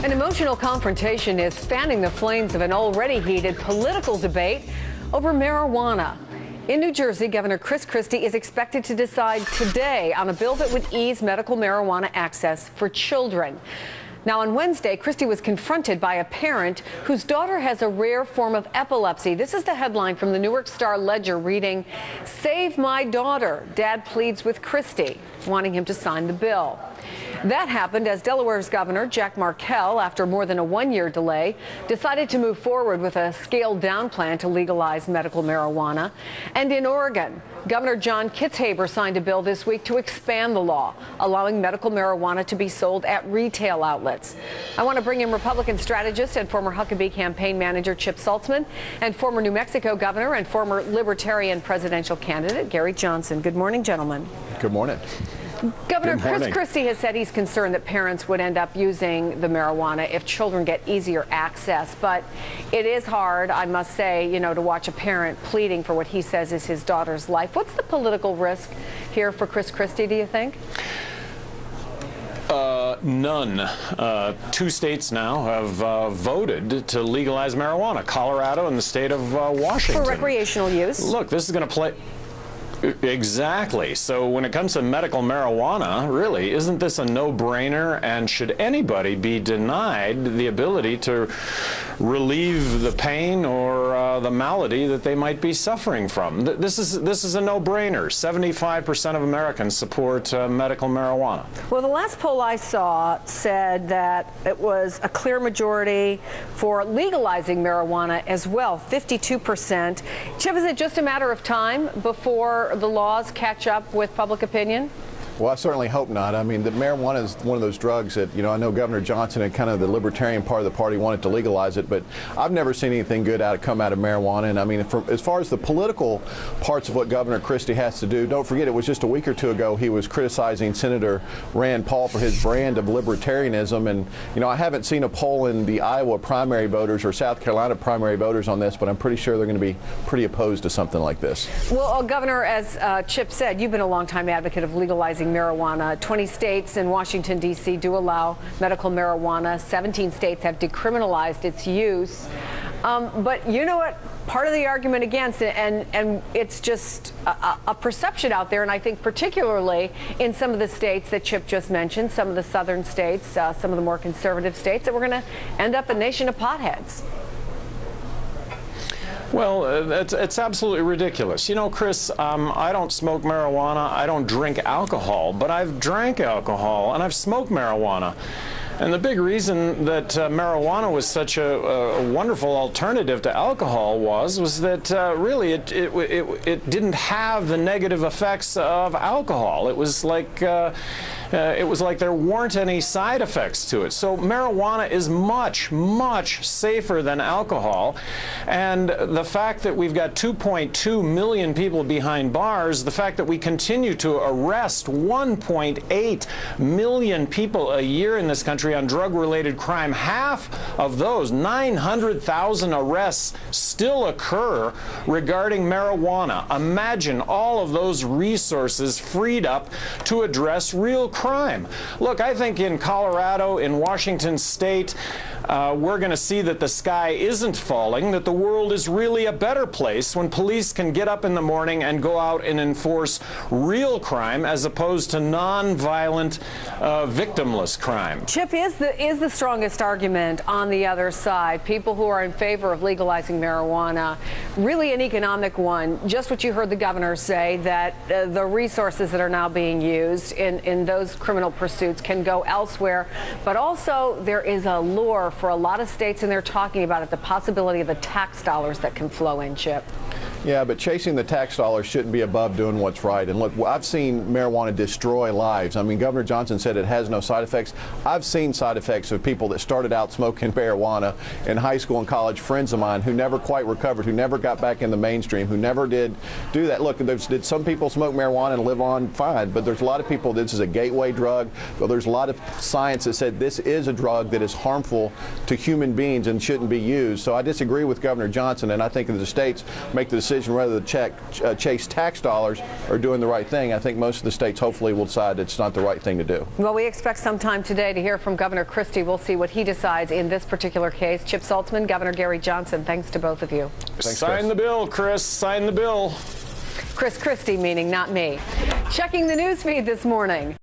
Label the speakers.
Speaker 1: An emotional confrontation is fanning the flames of an already heated political debate over marijuana. In New Jersey, Governor Chris Christie is expected to decide today on a bill that would ease medical marijuana access for children. Now, on Wednesday, Christie was confronted by a parent whose daughter has a rare form of epilepsy. This is the headline from the Newark Star-Ledger reading, "Save my daughter. Dad pleads with Christie," wanting him to sign the bill. That happened as Delaware's Governor Jack Markell, after more than a one-year delay, decided to move forward with a scaled-down plan to legalize medical marijuana. And in Oregon, Governor John Kitzhaber signed a bill this week to expand the law, allowing medical marijuana to be sold at retail outlets. I want to bring in Republican strategist and former Huckabee campaign manager Chip Saltzman and former New Mexico governor and former Libertarian presidential candidate Gary Johnson. Good morning, gentlemen.
Speaker 2: Good morning.
Speaker 1: Governor Chris Christie has said he's concerned that parents would end up using the marijuana if children get easier access. But it is hard, I must say, to watch a parent pleading for what he says is his daughter's life. What's the political risk here for Chris Christie, do you think?
Speaker 3: None. Two states now have voted to legalize marijuana, Colorado and the state of Washington.
Speaker 1: For recreational use.
Speaker 3: Look, this is going to play... Exactly. So when it comes to medical marijuana, really, isn't this a no-brainer? And should anybody be denied the ability to relieve the pain or the malady that they might be suffering from? This is a no-brainer. 75% of Americans support medical marijuana. Well,
Speaker 1: the last poll I saw said that it was a clear majority for legalizing marijuana as well, 52%. Chip, is it just a matter of time before the laws catch up with public opinion?
Speaker 2: Well, I certainly hope not. I mean, the marijuana is one of those drugs that, I know Governor Johnson and kind of the libertarian part of the party wanted to legalize it, but I've never seen anything good come out of marijuana. And I mean, as far as the political parts of what Governor Christie has to do, don't forget it was just a week or two ago he was criticizing Senator Rand Paul for his brand of libertarianism. And, I haven't seen a poll in the Iowa primary voters or South Carolina primary voters on this, but I'm pretty sure they're going to be pretty opposed to something like this.
Speaker 1: Well, Governor, as Chip said, you've been a longtime advocate of legalizing marijuana. 20 states and Washington, D.C. do allow medical marijuana. 17 states have decriminalized its use. But you know what? Part of the argument against it, and it's just a perception out there, and I think particularly in some of the states that Chip just mentioned, some of the southern states, some of the more conservative states, that we're going to end up a nation of potheads.
Speaker 3: Well, it's absolutely ridiculous. Chris, I don't smoke marijuana, I don't drink alcohol, but I've drank alcohol and I've smoked marijuana. And the big reason that marijuana was such a wonderful alternative to alcohol was that really it didn't have the negative effects of alcohol. It was like there weren't any side effects to it. So marijuana is much, much safer than alcohol. And the fact that we've got 2.2 million people behind bars, the fact that we continue to arrest 1.8 million people a year in this country on drug-related crime, half of those, 900,000 arrests, still occur regarding marijuana. Imagine all of those resources freed up to address real crime. Look, I think in Colorado, in Washington State, we're going to see that the sky isn't falling, that the world is really a better place when police can get up in the morning and go out and enforce real crime as opposed to non-violent, victimless crime.
Speaker 1: Chip, is the strongest argument on the other side, people who are in favor of legalizing marijuana, really an economic one? Just what you heard the governor say, that the resources that are now being used in those criminal pursuits can go elsewhere, but also there is a lure for a lot of states, and they're talking about it, the possibility of the tax dollars that can flow in, Chip.
Speaker 2: Yeah, but chasing the tax dollars shouldn't be above doing what's right. And look, I've seen marijuana destroy lives. I mean, Governor Johnson said it has no side effects. I've seen side effects of people that started out smoking marijuana in high school and college, friends of mine who never quite recovered, who never got back in the mainstream, who never did do that. Look, did some people smoke marijuana and live on fine, but there's a lot of people, this is a gateway drug. Well, there's a lot of science that said this is a drug that is harmful to human beings and shouldn't be used. So I disagree with Governor Johnson, and I think that the states make the decision whether to chase tax dollars or doing the right thing, I think most of the states hopefully will decide it's not the right thing to do.
Speaker 1: Well, we expect sometime today to hear from Governor Christie. We'll see what he decides in this particular case. Chip Saltzman, Governor Gary Johnson, thanks to both of you.
Speaker 2: Thanks,
Speaker 3: Sign the bill, Chris. Sign the bill.
Speaker 1: Chris Christie, meaning not me. Checking the news feed this morning.